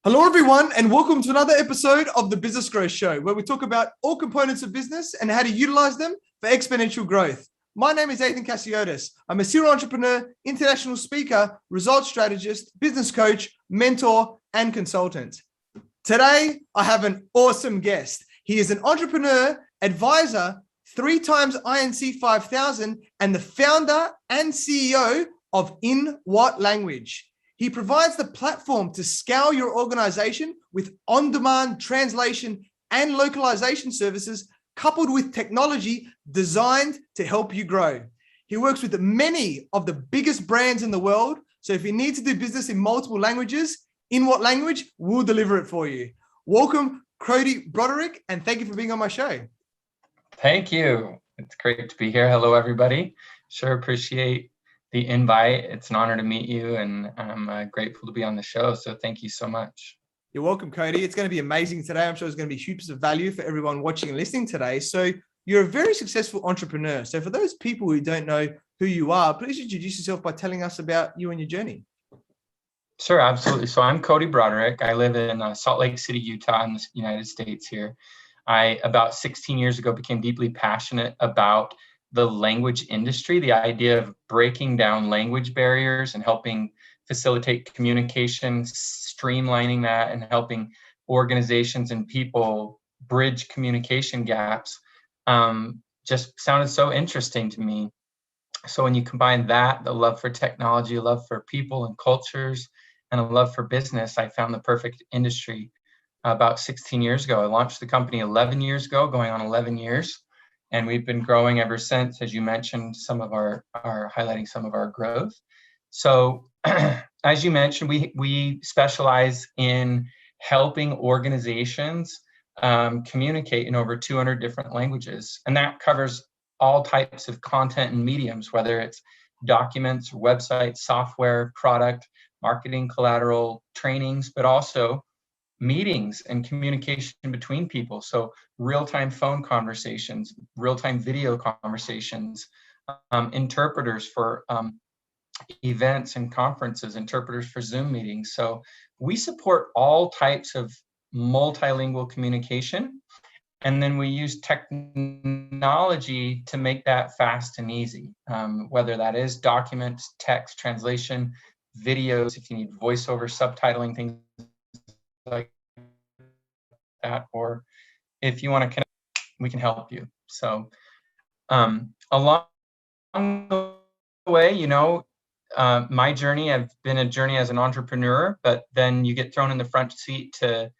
Hello, everyone, and welcome to another episode of the Business Growth Show, where we talk about all components of business and how to utilize them for exponential growth. My name is Athin Cassiotis. I'm a serial entrepreneur, international speaker, results strategist, business coach, mentor, and consultant. Today, I have an awesome guest. He is an entrepreneur, advisor, 3 times INC 5000, and the founder and CEO of inWhatLanguage. He provides the platform to scale your organization with on-demand translation and localization services coupled with technology designed to help you grow. He works with many of the biggest brands in the world. So if you need to do business in multiple languages, inWhatLanguage will deliver it for you. Welcome, Cody Broderick, and thank you for being on my show. Thank you. It's great to be here. Hello, everybody. Sure appreciate the invite. It's an honor to meet you, and I'm grateful to be on the show. So thank you so much. You're welcome, Cody. It's going to be amazing today. I'm sure it's going to be heaps of value for everyone watching and listening today. So you're a very successful entrepreneur. So for those people who don't know who you are, please introduce yourself by telling us about you and your journey. Sure, absolutely. So I'm Cody Broderick. I live in Salt Lake City, Utah, in the United States here. I, about 16 years ago, became deeply passionate about the language industry, the idea of breaking down language barriers and helping facilitate communication, streamlining that, and helping organizations and people bridge communication gaps. Just sounded so interesting to me. So when you combine that, the love for technology, a love for people and cultures, and a love for business, I found the perfect industry about 16 years ago. I launched the company 11 years ago, going on 11 years. And we've been growing ever since, as you mentioned, highlighting some of our growth. So as you mentioned, we specialize in helping organizations communicate in over 200 different languages. And that covers all types of content and mediums, whether it's documents, websites, software, product, marketing, collateral, trainings, but also meetings and communication between people. So real-time phone conversations, real-time video conversations, interpreters for events and conferences, interpreters for Zoom meetings. So we support all types of multilingual communication. And then we use technology to make that fast and easy, whether that is documents, text, translation, videos, if you need voiceover, subtitling, things like that, or if you want to connect, we can help you. So along the way, my journey, I've been a journey as an entrepreneur, but then you get thrown in the front seat to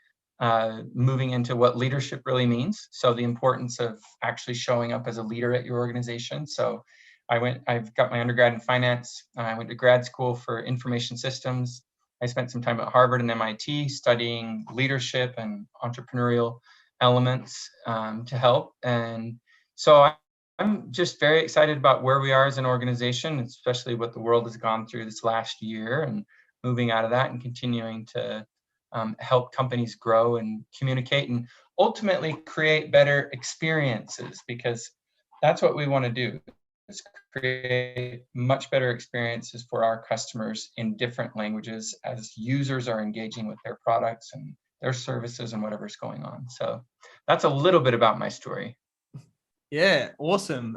moving into what leadership really means. So the importance of actually showing up as a leader at your organization. So I've got my undergrad in finance. I went to grad school for information systems. I spent some time at Harvard and MIT studying leadership and entrepreneurial elements to help. And so I'm just very excited about where we are as an organization, especially what the world has gone through this last year, and moving out of that and continuing to help companies grow and communicate and ultimately create better experiences, because that's what we want to do. Is create much better experiences for our customers in different languages as users are engaging with their products and their services and whatever's going on. So that's a little bit about my story. Yeah, awesome.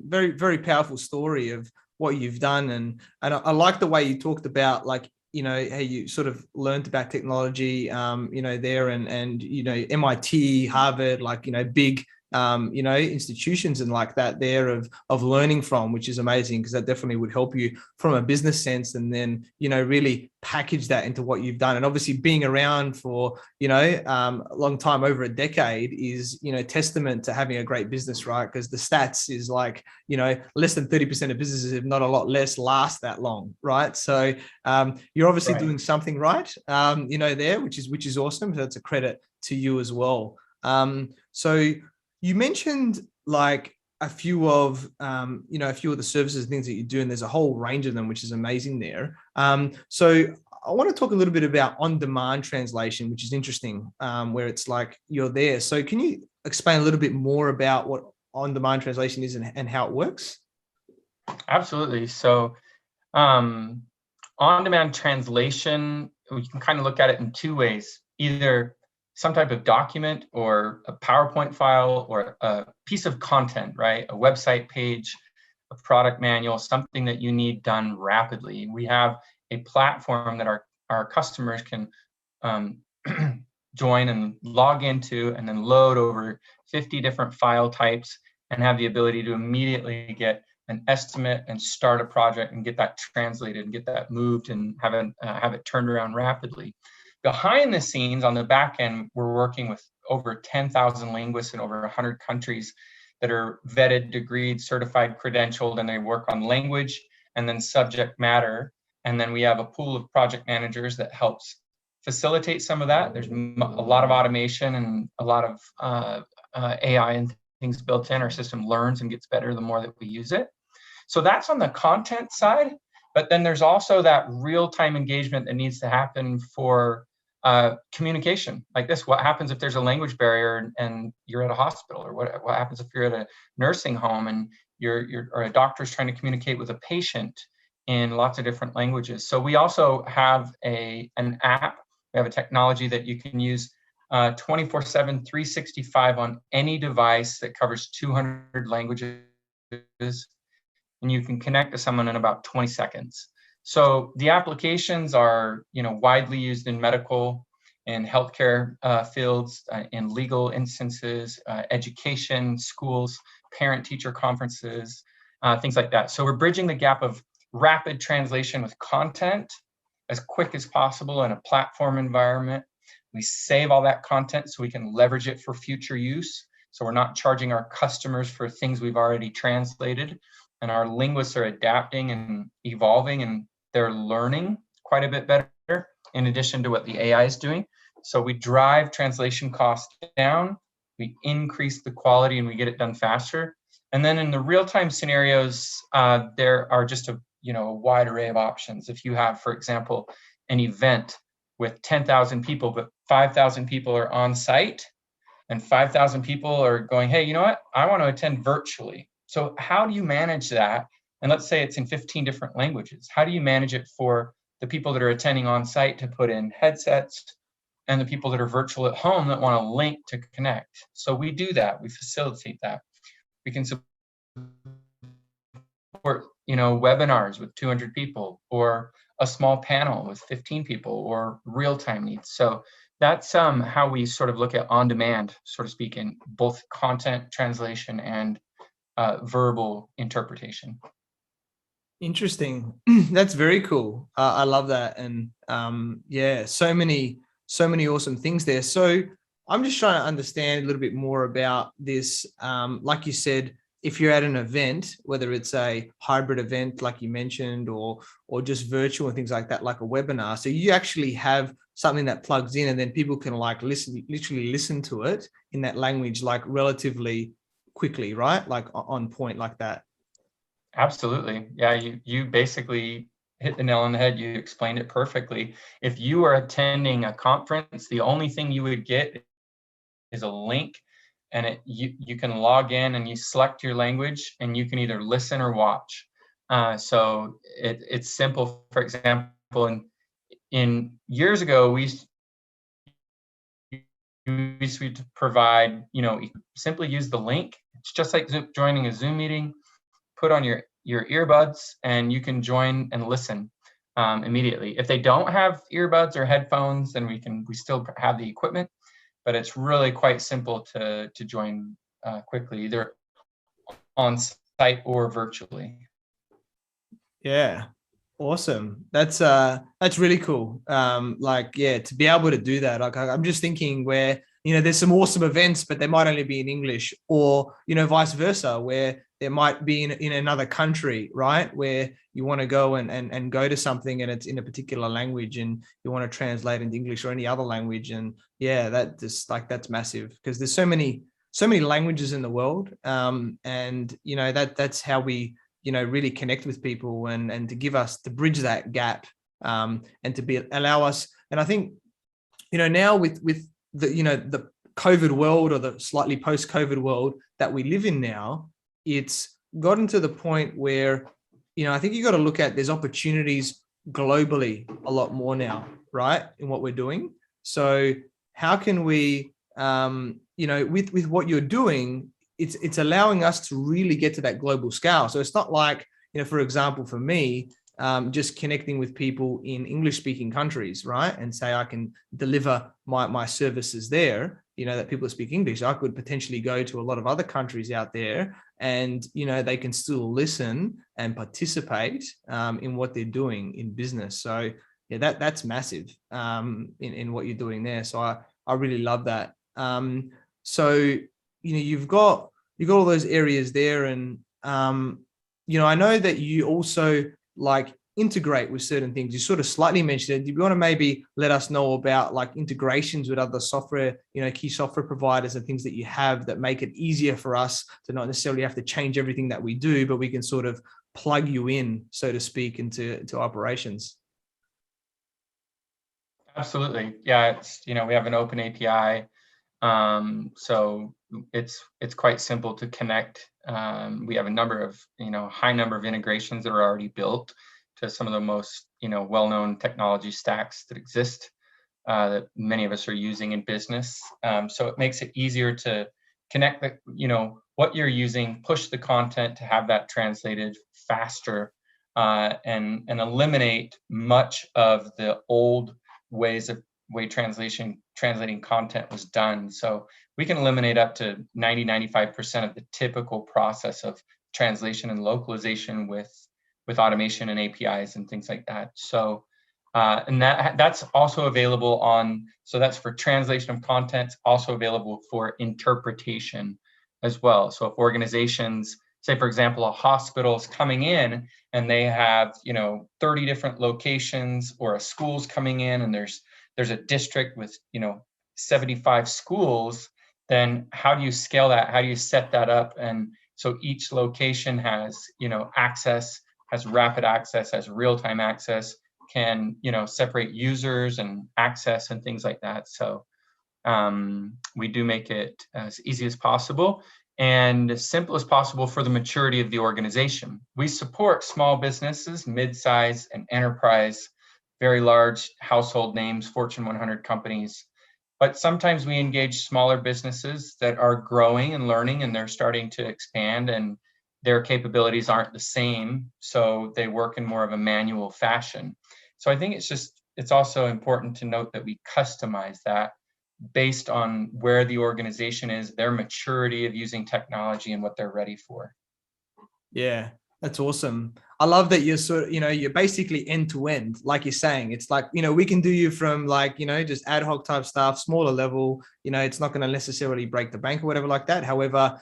Very, very powerful story of what you've done. And I like the way you talked about, like, how you sort of learned about technology, there and MIT, Harvard, like, big institutions and like that there of learning from, which is amazing, because that definitely would help you from a business sense, and then really package that into what you've done. And obviously being around for a long time, over a decade, is testament to having a great business, right? Because the stats is like less than 30% of businesses, if not a lot less, last that long, right? So you're obviously doing something right there, which is awesome. So that's a credit to you as well. So you mentioned like a few of the services, things that you do, and there's a whole range of them, which is amazing there. So I want to talk a little bit about on-demand translation, which is interesting, where it's like you're there. So can you explain a little bit more about what on-demand translation is and how it works? Absolutely. So on-demand translation we can kind of look at it in two ways: either some type of document or a PowerPoint file or a piece of content, right? A website page, a product manual, something that you need done rapidly. We have a platform that our customers can join and log into, and then load over 50 different file types and have the ability to immediately get an estimate and start a project and get that translated and get that moved and have it turned around rapidly. Behind the scenes, on the back end, we're working with over 10,000 linguists in over 100 countries that are vetted, degreed, certified, credentialed, and they work on language and then subject matter. And then we have a pool of project managers that helps facilitate some of that. There's a lot of automation and a lot of AI and things built in. Our system learns and gets better the more that we use it. So that's on the content side. But then there's also that real-time engagement that needs to happen for communication like this. What happens if there's a language barrier and you're at a hospital, or what happens if you're at a nursing home and or a doctor's trying to communicate with a patient in lots of different languages. So we also have an app. We have a technology that you can use 24/7, 365 on any device that covers 200 languages, and you can connect to someone in about 20 seconds. So the applications are, widely used in medical and healthcare fields, in legal instances, education, schools, parent-teacher conferences, things like that. So we're bridging the gap of rapid translation with content as quick as possible in a platform environment. We save all that content so we can leverage it for future use. So we're not charging our customers for things we've already translated. And our linguists are adapting and evolving, and they're learning quite a bit better in addition to what the AI is doing. So we drive translation costs down, we increase the quality, and we get it done faster. And then in the real-time scenarios, there are just a wide array of options. If you have, for example, an event with 10,000 people, but 5,000 people are on site and 5,000 people are going, hey, you know what? I want to attend virtually. So how do you manage that? And let's say it's in 15 different languages. How do you manage it for the people that are attending on site to put in headsets and the people that are virtual at home that want to link to connect? So we do that. We facilitate that. We can support, webinars with 200 people, or a small panel with 15 people, or real-time needs. So that's how we sort of look at on-demand, so to speak, in both content translation and verbal interpretation. Interesting. That's very cool. I love that. And so many awesome things there. So I'm just trying to understand a little bit more about this. Like you said, if you're at an event, whether it's a hybrid event, like you mentioned, or just virtual and things like that, like a webinar. So you actually have something that plugs in, and then people can literally listen to it in that language, like relatively quickly, right? Like on point like that. Absolutely. Yeah, you basically hit the nail on the head. You explained it perfectly. If you are attending a conference, the only thing you would get is a link, and you can log in and you select your language, and you can either listen or watch. So it's simple. For example, in years ago, we used to provide, simply use the link. It's just like joining a Zoom meeting. Put on your earbuds and you can join and listen immediately. If they don't have earbuds or headphones, then we still have the equipment, but it's really quite simple to join quickly, either on site or virtually. Yeah, awesome. That's really cool. To be able to do that. Like I'm just thinking where there's some awesome events, but they might only be in English, or vice versa, where there might be in another country, right, where you want to go and go to something and it's in a particular language and you want to translate into English or any other language. And that's massive, because there's so many languages in the world. That's how we really connect with people and to bridge that gap, and to allow us. And I think now with the COVID world, or the slightly post-COVID world that we live in now, it's gotten to the point where, I think you got to look at, there's opportunities globally a lot more now. right, in what we're doing. So how can we, with what you're doing, it's allowing us to really get to that global scale. So it's not like, for example, for me, just connecting with people in English-speaking countries, right? And say I can deliver my services there, that people speak English. I could potentially go to a lot of other countries out there and, they can still listen and participate in what they're doing in business. So yeah, that's massive in what you're doing there. So I really love that. So, you've got all those areas there. And, I know that you also like integrate with certain things. You sort of slightly mentioned it. Do you want to maybe let us know about like integrations with other software, key software providers and things that you have that make it easier for us to not necessarily have to change everything that we do, but we can sort of plug you in, so to speak, into operations? Absolutely. Yeah, it's, we have an open API. So it's quite simple to connect. We have a number of, high number of integrations that are already built to some of the most, well-known technology stacks that exist, that many of us are using in business. So it makes it easier to connect what you're using, push the content to have that translated faster, and eliminate much of the old way translating content was done. So we can eliminate up to 95% of the typical process of translation and localization with automation and APIs and things like that. So and that's also available so that's for translation of content, also available for interpretation as well. So if organizations, say for example, a hospital is coming in and they have 30 different locations, or a school's coming in and there's a district with 75 schools, then how do you scale that? How do you set that up? And so each location has access, has rapid access, has real-time access, can separate users and access and things like that. So we do make it as easy as possible and as simple as possible for the maturity of the organization. We support small businesses, mid-size and enterprise, very large household names, Fortune 100 companies. But sometimes we engage smaller businesses that are growing and learning, and they're starting to expand, and their capabilities aren't the same. So they work in more of a manual fashion. So I think it's also important to note that we customize that based on where the organization is, their maturity of using technology, and what they're ready for. Yeah, that's awesome. I love that you're sort of, you're basically end to end, like you're saying. It's like, we can do you from like, just ad hoc type stuff, smaller level, it's not going to necessarily break the bank or whatever like that. However,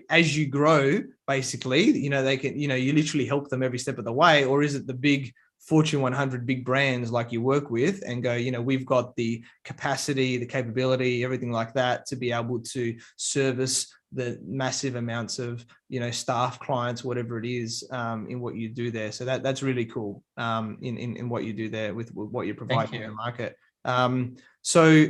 as you grow, basically, they can, you literally help them every step of the way. Or is it the big Fortune 100 big brands like you work with and go, we've got the capacity, the capability, everything like that to be able to service the massive amounts of, staff, clients, whatever it is, in what you do there. So that's really cool, in what you do there with what you're providing in the market. So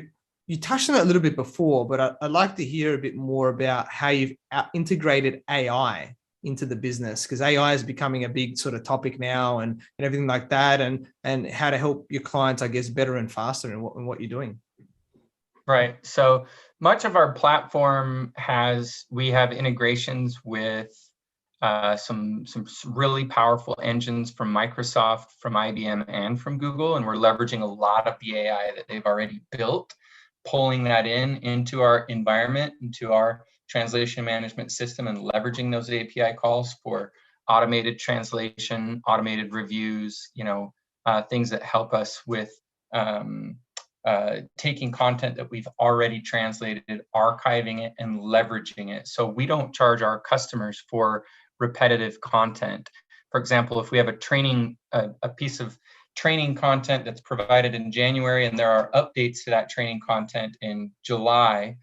you touched on it a little bit before, but I'd like to hear a bit more about how you've integrated AI into the business, because AI is becoming a big sort of topic now and everything like that, and how to help your clients, I guess, better and faster in what you're doing. Right. So much of our platform we have integrations with some really powerful engines from Microsoft, from IBM, and from Google, and we're leveraging a lot of the AI that they've already built, pulling that into our environment, into our translation management system, and leveraging those API calls for automated translation, automated reviews, things that help us with taking content that we've already translated, archiving it, and leveraging it. So we don't charge our customers for repetitive content. For example, if we have a piece of training content that's provided in January and there are updates to that training content in July,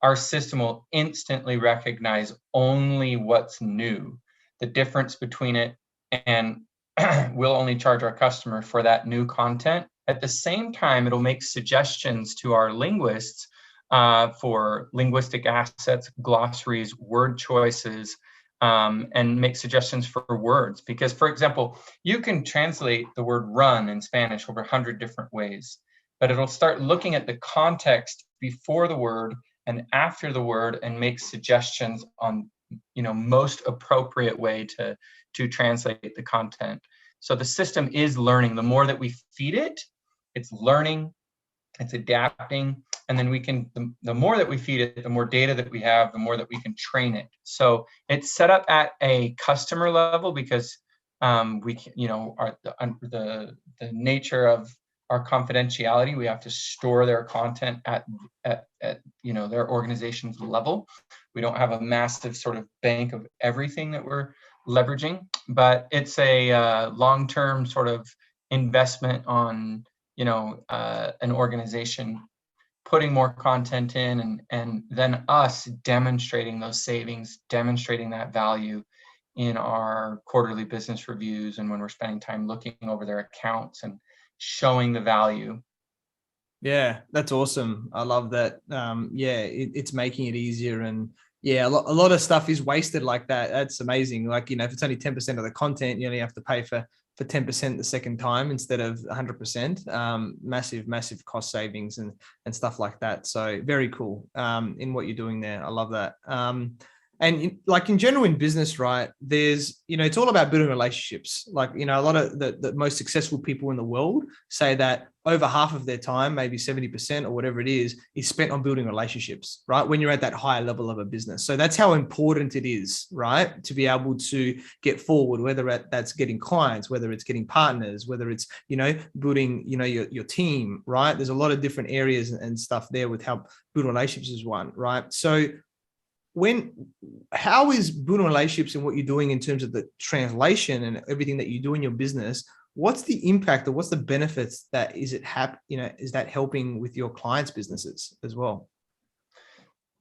our system will instantly recognize only what's new, the difference between it, and we'll only charge our customer for that new content. At the same time, it'll make suggestions to our linguists for linguistic assets, glossaries, word choices, and make suggestions for words. Because, for example, you can translate the word run in Spanish over 100 different ways, but it'll start looking at the context before the word and after the word and make suggestions on, most appropriate way to translate the content. So the system is learning. The more that we feed it, it's learning, it's adapting, and then we can, the more that we feed it, the more data that we have, the more that we can train it. So it's set up at a customer level because we can, the nature of our confidentiality, we have to store their content at their organization's level. We don't have a massive sort of bank of everything that we're leveraging, but it's a long-term sort of investment on an organization putting more content in and then us demonstrating those savings, demonstrating that value in our quarterly business reviews and when we're spending time looking over their accounts and showing the value. Yeah, that's awesome. I love that. It's making it easier, and a lot of stuff is wasted like that. That's amazing. Like, if it's only 10% of the content, you only have to pay for 10% the second time instead of 100%. Massive cost savings and stuff like that. So very cool in what you're doing there. I love that. And like in general in business, right, there's, it's all about building relationships. Like, a lot of the most successful people in the world say that over half of their time, maybe 70% or whatever it is spent on building relationships, right? When you're at that higher level of a business. So that's how important it is, right? To be able to get forward, whether that's getting clients, whether it's getting partners, whether it's, building, your team, right? There's a lot of different areas and stuff there with how build relationships is one, right? So how is building relationships and what you're doing in terms of the translation and everything that you do in your business, what's the impact or what's the benefits that is that helping with your clients' businesses as well?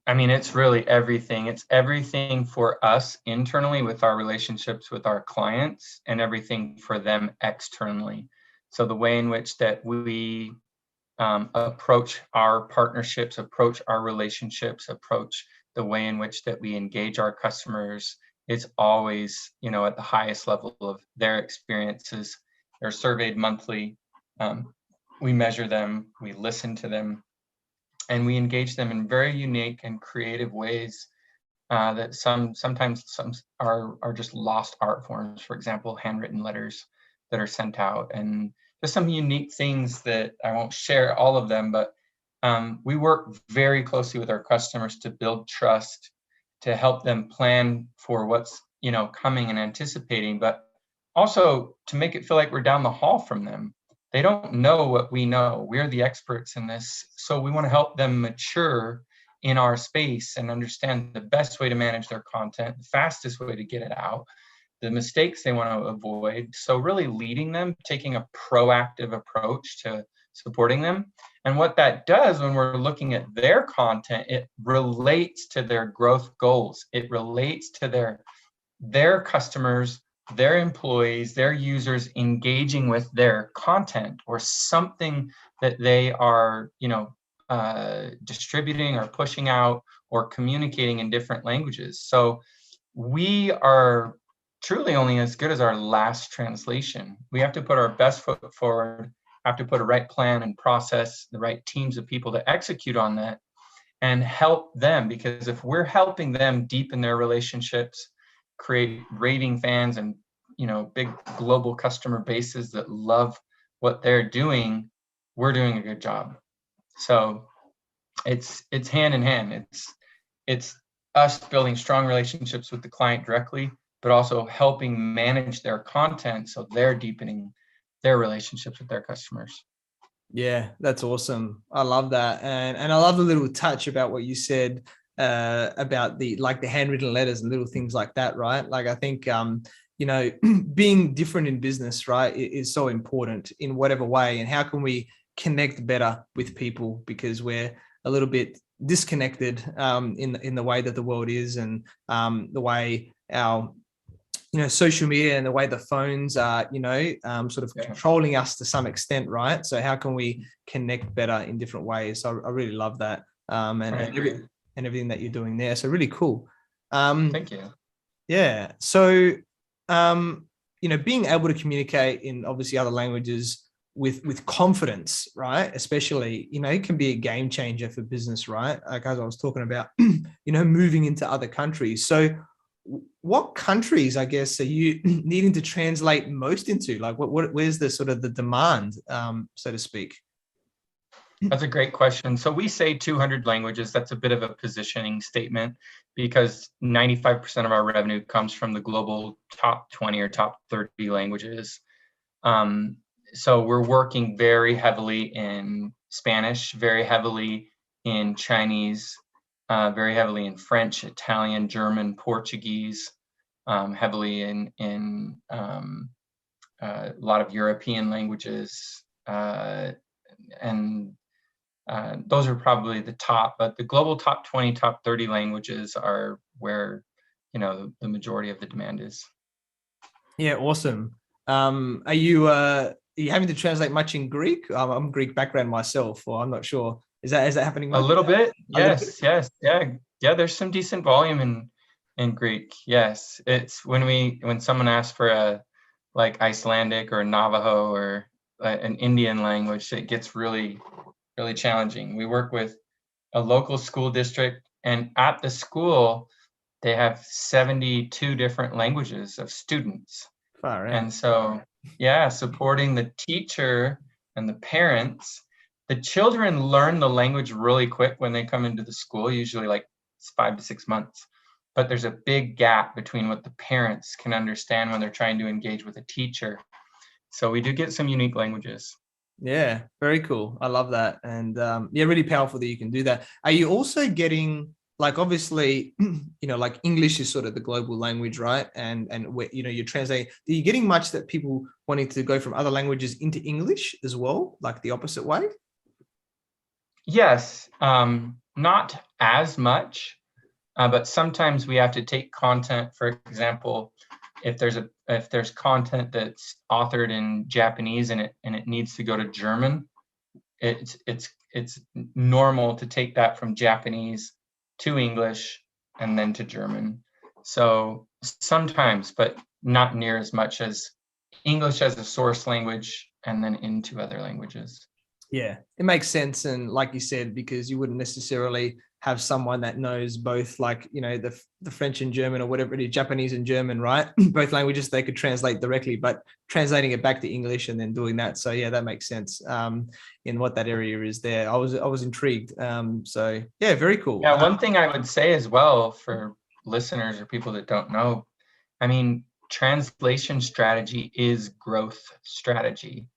I mean, it's really everything. It's everything for us internally with our relationships with our clients and everything for them externally. So the way in which that we approach our partnerships, approach our relationships, approach the way in which that we engage our customers is always, at the highest level of their experiences. They're surveyed monthly. We measure them, we listen to them, and we engage them in very unique and creative ways that sometimes are just lost art forms. For example, handwritten letters that are sent out, and just some unique things that I won't share all of them, but we work very closely with our customers to build trust, to help them plan for what's coming and anticipating, but also to make it feel like we're down the hall from them. They don't know what we know. We're the experts in this, so we want to help them mature in our space and understand the best way to manage their content, the fastest way to get it out, the mistakes they want to avoid. So really leading them, taking a proactive approach to supporting them. And what that does when we're looking at their content, it relates to their growth goals. It relates to their customers, their employees, their users engaging with their content or something that they are, distributing or pushing out or communicating in different languages. So we are truly only as good as our last translation. We have to put our best foot forward, have to put a right plan and process, the right teams of people to execute on that and help them. Because if we're helping them deepen their relationships, create raving fans and big global customer bases that love what they're doing, we're doing a good job. So it's hand in hand. It's us building strong relationships with the client directly, but also helping manage their content so they're deepening their relationships with their customers. Yeah, that's awesome. I love that. And I love the little touch about what you said about the handwritten letters and little things like that, right? Like, I think, being different in business, right, is so important in whatever way. And how can we connect better with people because we're a little bit disconnected in the way that the world is and the way our social media and the way the phones are, sort of controlling us to some extent, right? So how can we connect better in different ways? So I really love that and everything that you're doing there. So really cool. Thank you. Yeah. So, being able to communicate in obviously other languages with confidence, right? Especially, it can be a game changer for business, right? Like as I was talking about, moving into other countries. So what countries, I guess, are you needing to translate most into? Like where's the sort of the demand, so to speak? That's a great question. So we say 200 languages. That's a bit of a positioning statement because 95% of our revenue comes from the global top 20 or top 30 languages. So we're working very heavily in Spanish, very heavily in Chinese, very heavily in French, Italian, German, Portuguese, heavily in a lot of European languages, and those are probably the top, but the global top 20, top 30 languages are where, the majority of the demand is. Yeah, awesome. Are you having to translate much in Greek? I'm Greek background myself, or I'm not sure. Is that happening much? A little bit? Yes, little bit? yes, yeah. There's some decent volume in Greek. Yes, it's when someone asks for a like Icelandic or Navajo or an Indian language, it gets really, really challenging. We work with a local school district, and at the school, they have 72 different languages of students. Far out. And so, yeah, supporting the teacher and the parents. The children learn the language really quick when they come into the school, usually like 5 to 6 months. But there's a big gap between what the parents can understand when they're trying to engage with a teacher. So we do get some unique languages. Yeah, very cool. I love that. And really powerful that you can do that. Are you also getting, like, obviously, like English is sort of the global language, right? And where, you're translating, are you getting much that people wanting to go from other languages into English as well, like the opposite way? Yes, not as much, but sometimes we have to take content, for example, if there's content that's authored in Japanese and it needs to go to German, it's normal to take that from Japanese to English and then to German. So sometimes, but not near as much as English as a source language and then into other languages. Yeah, it makes sense. And like you said, because you wouldn't necessarily have someone that knows both, like, the French and German or whatever it is, Japanese and German, right? Both languages they could translate directly, but translating it back to English and then doing that. So yeah, that makes sense in what that area is there. I was intrigued. So yeah, very cool. Yeah, one thing I would say as well for listeners or people that don't know, I mean, translation strategy is growth strategy.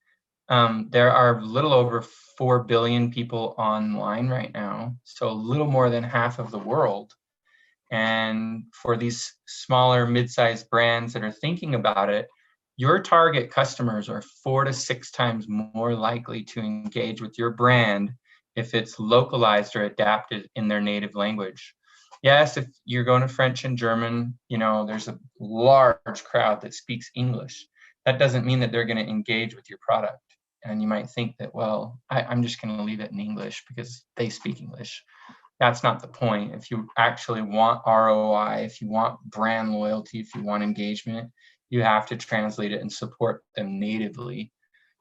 There are a little over 4 billion people online right now, so a little more than half of the world. And for these smaller, mid-sized brands that are thinking about it, your target customers are 4 to 6 times more likely to engage with your brand if it's localized or adapted in their native language. Yes, if you're going to French and German, there's a large crowd that speaks English. That doesn't mean that they're going to engage with your product. And you might think that, well, I'm just going to leave it in English because they speak English. That's not the point. If you actually want ROI, if you want brand loyalty, if you want engagement, you have to translate it and support them natively.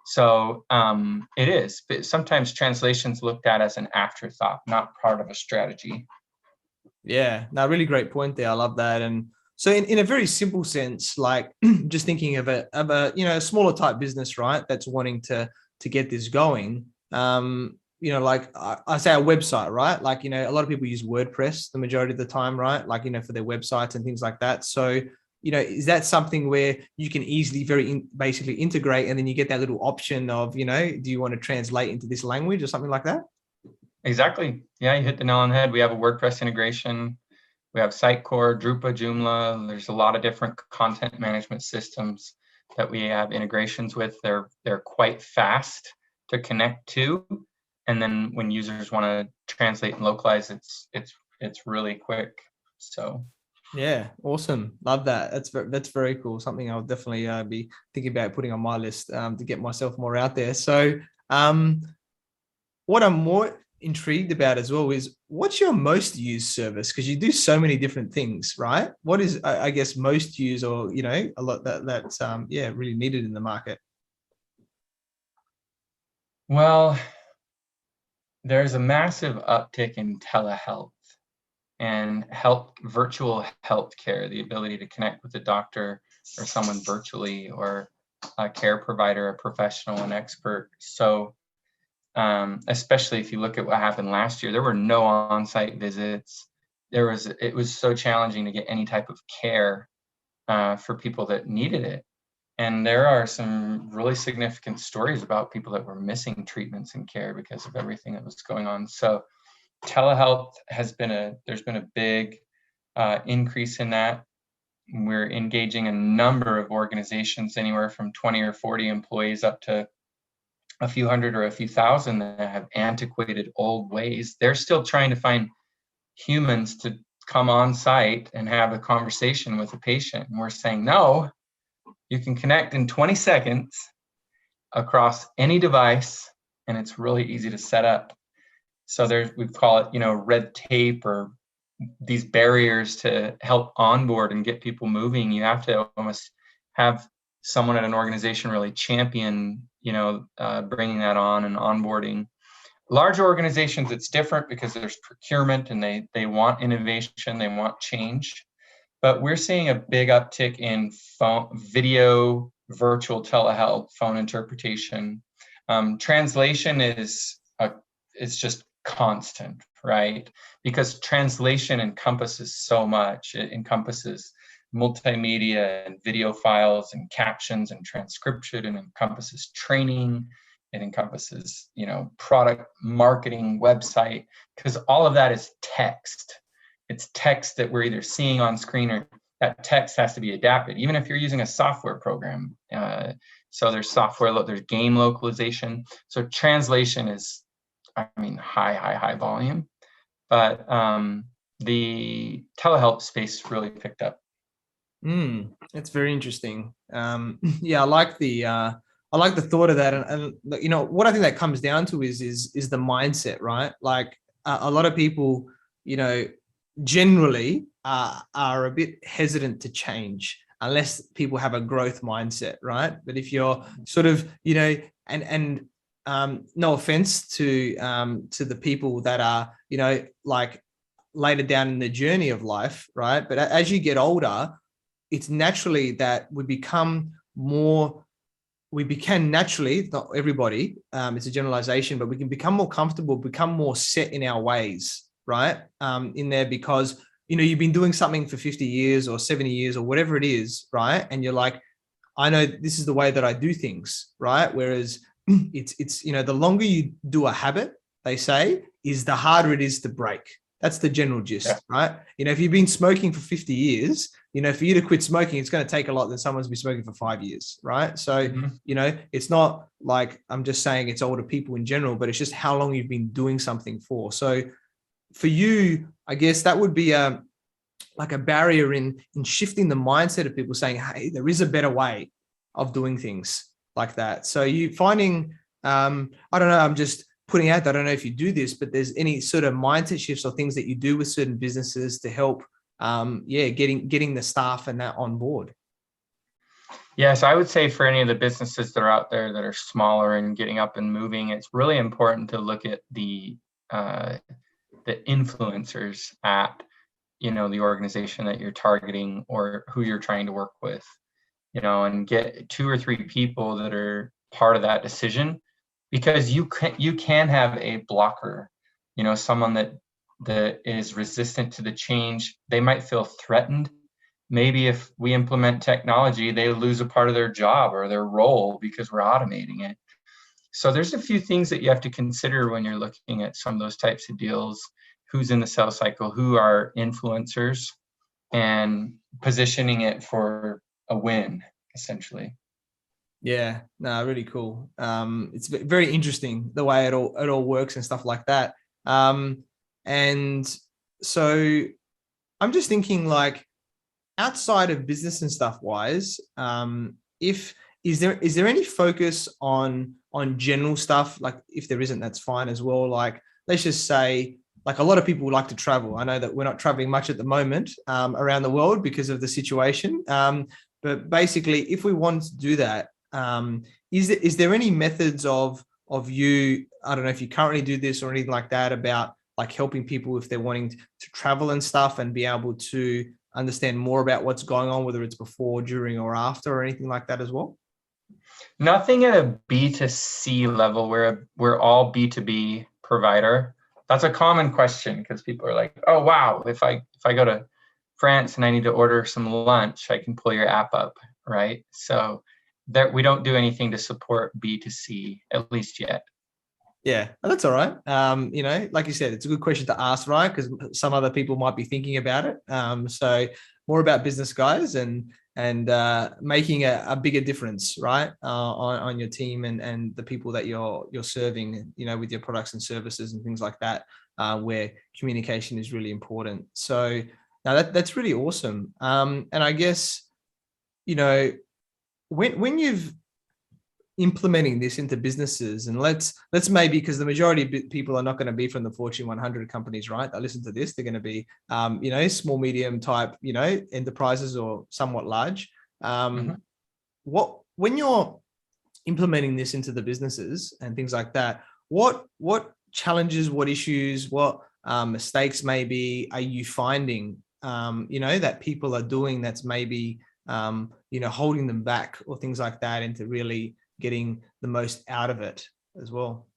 So it is, but sometimes translation's looked at as an afterthought, not part of a strategy. Yeah, no, really great point there. I love that. And so in a very simple sense, like just thinking of a smaller type business, right, that's wanting to get this going, like I say a website, right? Like, a lot of people use WordPress the majority of the time, right? Like, for their websites and things like that. So, is that something where you can easily basically integrate and then you get that little option of, do you want to translate into this language or something like that? Exactly. Yeah, you hit the nail on the head. We have a WordPress integration. We have Sitecore, Drupal, Joomla. There's a lot of different content management systems that we have integrations with. They're quite fast to connect to, and then when users want to translate and localize, it's really quick. So yeah, awesome, love that. That's very cool. Something I'll definitely be thinking about putting on my list to get myself more out there. So what I'm more intrigued about as well is, what's your most used service? Because you do so many different things, right? What is, I guess, most used, or, you know, a lot that's really needed in the market? Well, there's a massive uptick in telehealth and virtual healthcare, the ability to connect with a doctor or someone virtually, or a care provider, a professional, an expert. So especially if you look at what happened last year, there were no on-site visits. It was so challenging to get any type of care for people that needed it. And there are some really significant stories about people that were missing treatments and care because of everything that was going on. So telehealth there's been a big increase in that. We're engaging a number of organizations, anywhere from 20 or 40 employees up to a few hundred or a few thousand, that have antiquated old ways. They're still trying to find humans to come on site and have a conversation with a patient. And we're saying, no, you can connect in 20 seconds across any device, and it's really easy to set up. So we call it, red tape, or these barriers to help onboard and get people moving. You have to almost have someone at an organization really champion, bringing that on and onboarding. Large organizations, it's different because there's procurement and they want innovation, they want change. But we're seeing a big uptick in video, virtual telehealth, phone interpretation. Translation is just constant, right? Because translation encompasses so much. It encompasses multimedia and video files and captions and transcription, and encompasses training. It encompasses, product marketing, website, because all of that is text. It's text that we're either seeing on screen, or that text has to be adapted, even if you're using a software program. So there's there's game localization. So translation is, high volume. But the telehealth space really picked up. It's very interesting. I like the thought of that, and what I think that comes down to is the mindset, right? Like a lot of people, generally are a bit hesitant to change unless people have a growth mindset, right? But if you're sort of, and no offense to the people that are, like later down in the journey of life, right? But as you get older, it's naturally that we can naturally, not everybody, it's a generalization, but we can become more comfortable, become more set in our ways, right? In there, because, you've been doing something for 50 years or 70 years or whatever it is, right? And you're like, I know this is the way that I do things, right? Whereas it's the longer you do a habit, they say, is the harder it is to break. That's the general gist, right? If you've been smoking for 50 years, for you to quit smoking, it's going to take a lot than someone's been smoking for 5 years, right? So, it's not like I'm just saying it's older people in general, but it's just how long you've been doing something for. So for you, I guess that would be like a barrier in shifting the mindset of people, saying, hey, there is a better way of doing things like that. So you finding, I don't know, I'm just putting out, I don't know if you do this, but there's any sort of mindset shifts or things that you do with certain businesses to help, getting the staff and that on board. Yes, I would say for any of the businesses that are out there that are smaller and getting up and moving, it's really important to look at the influencers at, the organization that you're targeting or who you're trying to work with, and get 2 or 3 people that are part of that decision, because you can have a blocker, someone that is resistant to the change. They might feel threatened. Maybe if we implement technology, they lose a part of their job or their role because we're automating it. So there's a few things that you have to consider when you're looking at some of those types of deals. Who's in the sales cycle, who are influencers, and positioning it for a win, essentially. Yeah, no, really cool. It's very interesting the way it all works and stuff like that. And so I'm just thinking, like, outside of business and stuff wise, is there any focus on general stuff? Like, if there isn't, that's fine as well. Like let's just say, like a lot of people like to travel. I know that we're not traveling much at the moment around the world because of the situation. But basically, if we want to do that, is there any methods of you? I don't know if you currently do this or anything like that, about like helping people if they're wanting to travel and stuff and be able to understand more about what's going on, whether it's before, during, or after, or anything like that as well? Nothing at a B2C level. We're all B2B provider. That's a common question because people are like, oh wow, if I go to France and I need to order some lunch, I can pull your app up, right? So that we don't do anything to support B2C, at least yet. Yeah, that's all right. Like you said, it's a good question to ask, right? Because some other people might be thinking about it. So more about business guys and making a bigger difference, right, on your team and the people that you're serving, with your products and services and things like that, where communication is really important. So now that's really awesome. And I guess, when you've implementing this into businesses, and let's maybe, because the majority of people are not going to be from the Fortune 100 companies, right? That listen to this, they're going to be small, medium type enterprises or somewhat large. When you're implementing this into the businesses and things like that, what challenges, what issues, what mistakes maybe are you finding that people are doing that's maybe holding them back or things like that into really getting the most out of it as well?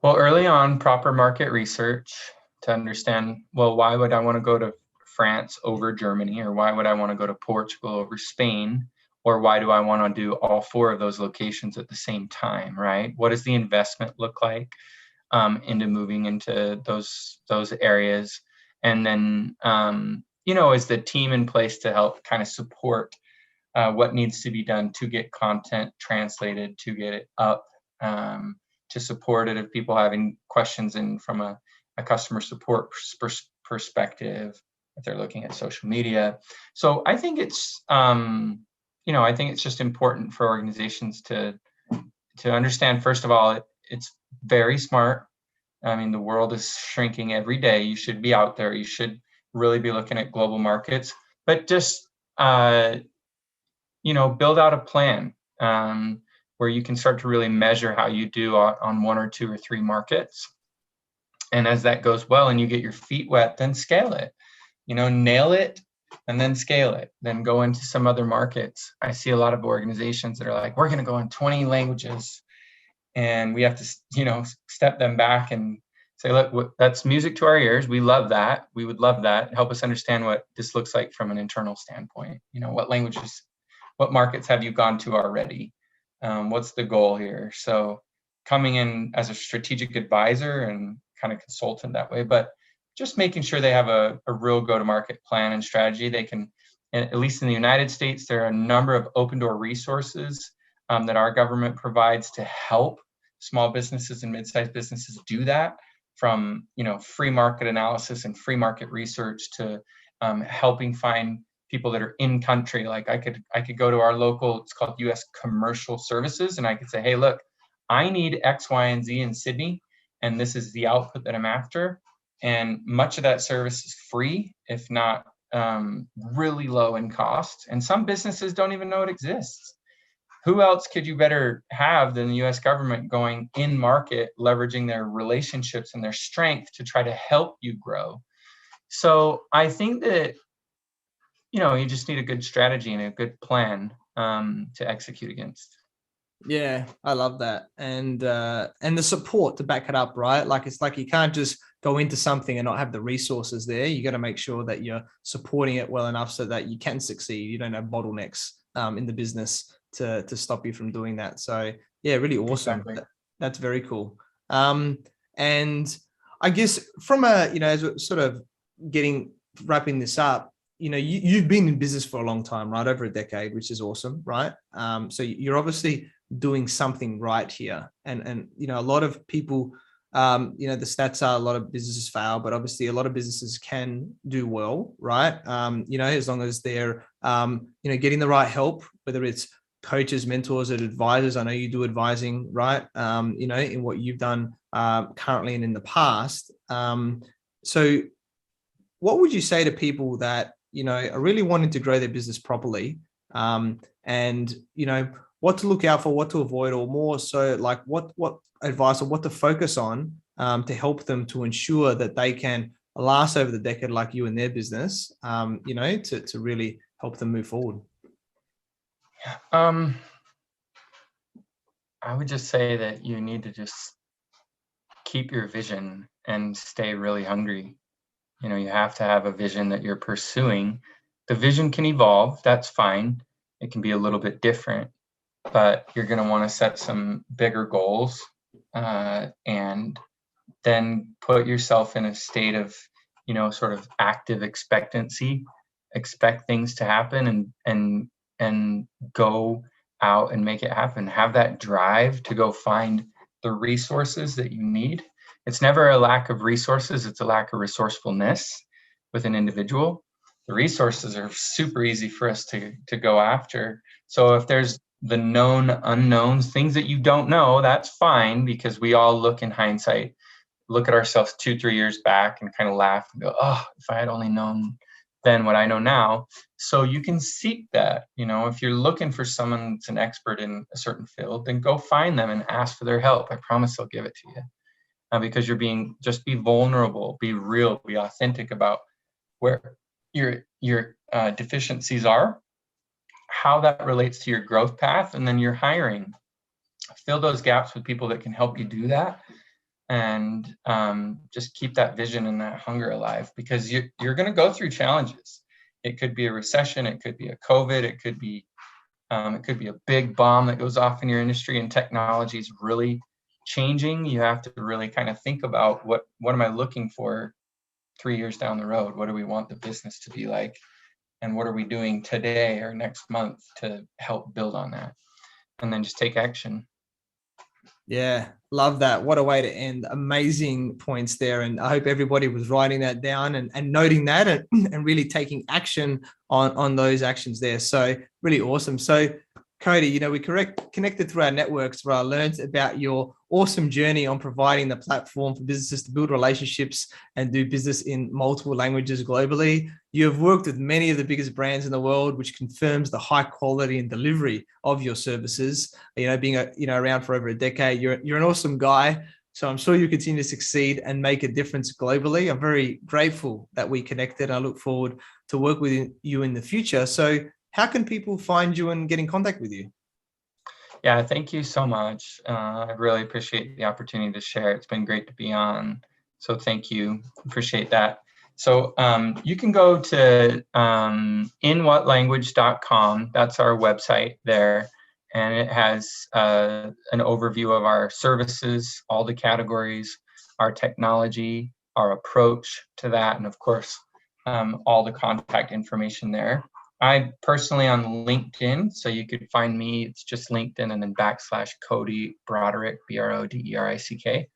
Well, early on, proper market research to understand, well, why would I want to go to France over Germany? Or why would I want to go to Portugal over Spain? Or why do I want to do all 4 of those locations at the same time, right? What does the investment look like into moving into those areas? And then, is the team in place to help kind of support what needs to be done to get content translated, to get it up, to support it if people having questions and from a customer support perspective, if they're looking at social media. So I think it's, I think it's just important for organizations to understand, first of all, it's very smart. I mean, the world is shrinking every day. You should be out there. You should really be looking at global markets, but just, build out a plan where you can start to really measure how you do on 1 or 2 or 3 markets. And as that goes well and you get your feet wet, then scale it, nail it and then scale it, then go into some other markets. I see a lot of organizations that are like, we're going to go in 20 languages, and we have to, step them back and say, look, that's music to our ears. We love that. We would love that. Help us understand what this looks like from an internal standpoint. What languages, what markets have you gone to already? What's the goal here? So coming in as a strategic advisor and kind of consultant that way, but just making sure they have a real go-to-market plan and strategy. They can, at least in the United States, there are a number of open door resources that our government provides to help small businesses and mid-sized businesses do that, from free market analysis and free market research to helping find people that are in country. Like I could go to our local, it's called US Commercial Services, and I could say, hey, look, I need X, Y, and Z in Sydney, and this is the output that I'm after. And much of that service is free, if not really low in cost. And some businesses don't even know it exists. Who else could you better have than the US government going in market, leveraging their relationships and their strength to try to help you grow? So I think that, you just need a good strategy and a good plan to execute against. Yeah, I love that. And the support to back it up, right? Like, it's like you can't just go into something and not have the resources there. You got to make sure that you're supporting it well enough so that you can succeed. You don't have bottlenecks in the business to stop you from doing that. So yeah, really awesome. Exactly. That's very cool. And I guess from as we're sort of wrapping this up, you've been in business for a long time, right? Over a decade, which is awesome, right? So you're obviously doing something right here. And a lot of people, the stats are a lot of businesses fail, but obviously a lot of businesses can do well, right? As long as they're, getting the right help, whether it's coaches, mentors, and advisors. I know you do advising, right? You know, in what you've done currently and in the past. So what would you say to people that, you know, are really wanting to grow their business properly, and, you know, what to look out for, what to avoid, or more so like what advice or what to focus on to help them to ensure that they can last over the decade like you in their business, you know, to really help them move forward? I would just say that you need to just keep your vision and stay really hungry. You know, you have to have a vision that you're pursuing. The vision can evolve, that's fine. It can be a little bit different, but you're going to want to set some bigger goals, and then put yourself in a state of, you know, sort of active expectancy. Expect things to happen and go out and make it happen. Have that drive to go find the resources that you need. It's never a lack of resources, it's a lack of resourcefulness with an individual. The resources are super easy for us to go after. So if there's the known unknowns, things that you don't know, that's fine, because we all look in hindsight, look at ourselves 2-3 years back and kind of laugh and go, oh, if I had only known then what I know now. So you can seek that. You know, if you're looking for someone that's an expert in a certain field, then go find them and ask for their help. I promise they'll give it to you. Because just be vulnerable, be real, be authentic about where your deficiencies are, how that relates to your growth path, and then your hiring. Fill those gaps with people that can help you do that, and just keep that vision and that hunger alive, because you're going to go through challenges. It could be a recession, it could be a COVID, it could be a big bomb that goes off in your industry and technology is really changing. You have to really kind of think about what am I looking for 3 years down the road? What do we want the business to be like? And what are we doing today or next month to help build on that? And then just take action. Yeah, love that. What a way to end. Amazing points there. And I hope everybody was writing that down and noting that and really taking action on those actions there. So really awesome. So Cody, you know, we connected through our networks where I learned about your awesome journey on providing the platform for businesses to build relationships and do business in multiple languages globally. You have worked with many of the biggest brands in the world, which confirms the high quality and delivery of your services. You know, being around for over a decade, you're an awesome guy. So I'm sure you continue to succeed and make a difference globally. I'm very grateful that we connected. I look forward to work with you in the future. So how can people find you and get in contact with you? Yeah, thank you so much. I really appreciate the opportunity to share. It's been great to be on. So thank you. Appreciate that. So you can go to inWhatLanguage.com. That's our website there. And it has an overview of our services, all the categories, our technology, our approach to that, and of course, all the contact information there. I'm personally on LinkedIn, so you could find me. It's just LinkedIn and then / Cody Broderick, Broderick.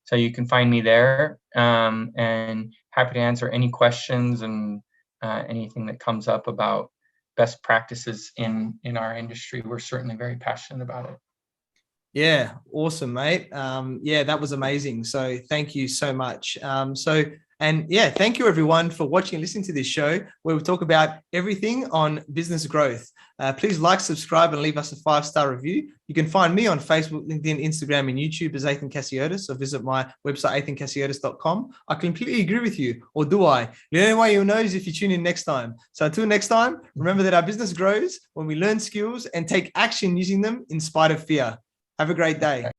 So you can find me there, and happy to answer any questions and anything that comes up about best practices in our industry. We're certainly very passionate about it. Yeah, awesome, mate. Yeah, that was amazing. So thank you so much. And yeah, thank you everyone for watching and listening to this show where we talk about everything on business growth. Please like, subscribe, and leave us a 5-star review. You can find me on Facebook, LinkedIn, Instagram, and YouTube as Athin Cassiotis, or visit my website, athincassiotis.com. I completely agree with you, or do I? The only way you'll know is if you tune in next time. So until next time, remember that our business grows when we learn skills and take action using them in spite of fear. Have a great day.